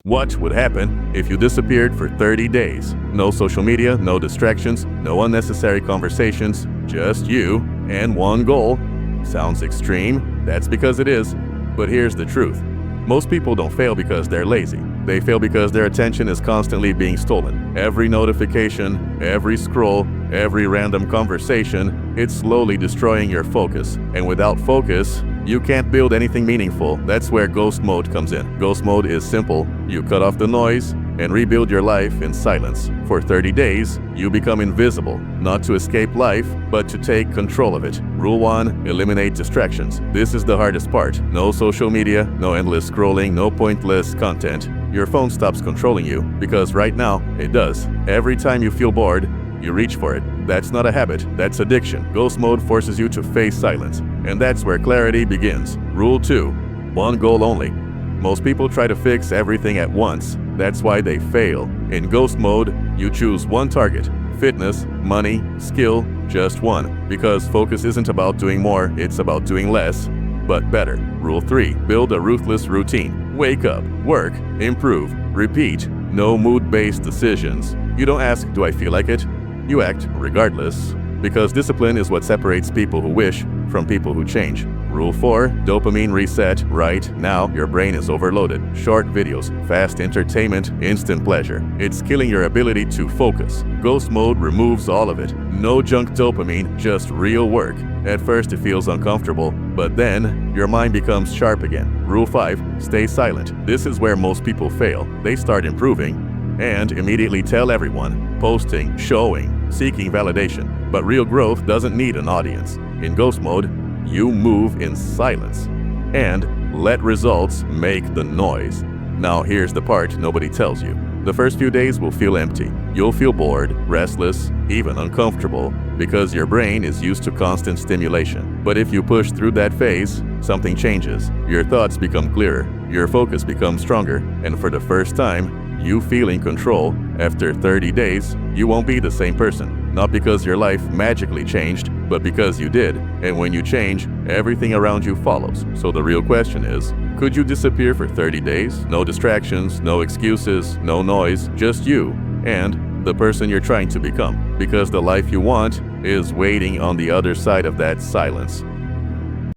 What would happen if you disappeared for 30 days? No social media, no distractions, no unnecessary conversations, just you and one goal. Sounds extreme? That's because it is. But here's the truth. Most people don't fail because they're lazy. They fail because their attention is constantly being stolen. Every notification, every scroll, every random conversation, it's slowly destroying your focus. And without focus, you can't build anything meaningful. That's where ghost mode comes in. Ghost mode is simple. You cut off the noise and rebuild your life in silence. For 30 days, you become invisible, not to escape life, but to take control of it. Rule 1, eliminate distractions. This is the hardest part. No social media, no endless scrolling, no pointless content. Your phone stops controlling you, because right now, it does. Every time you feel bored, you reach for it. That's not a habit, that's addiction. Ghost mode forces you to face silence, and that's where clarity begins. Rule 2, one goal only. Most people try to fix everything at once. That's why they fail. In ghost mode, you choose one target: fitness, money, skill, just one. Because focus isn't about doing more, it's about doing less, but better. Rule 3, build a ruthless routine. Wake up, work, improve, repeat. No mood-based decisions. You don't ask, do I feel like it? You act regardless. Because discipline is what separates people who wish from people who change. Rule 4, dopamine reset. Right now, your brain is overloaded. Short videos, fast entertainment, instant pleasure. It's killing your ability to focus. Ghost mode removes all of it. No junk dopamine, just real work. At first it feels uncomfortable, but then your mind becomes sharp again. Rule 5, stay silent. This is where most people fail. They start improving and immediately tell everyone, posting, showing, seeking validation. But real growth doesn't need an audience. In ghost mode, you move in silence and let results make the noise. Now here's the part nobody tells you. The first few days will feel empty. You'll feel bored, restless, even uncomfortable, because your brain is used to constant stimulation. But if you push through that phase, something changes. Your thoughts become clearer, your focus becomes stronger, and for the first time, you feel in control. After 30 days, you won't be the same person. Not because your life magically changed, but because you did. And when you change, everything around you follows. So the real question is, could you disappear for 30 days? No distractions, no excuses, no noise, just you and the person you're trying to become. Because the life you want is waiting on the other side of that silence.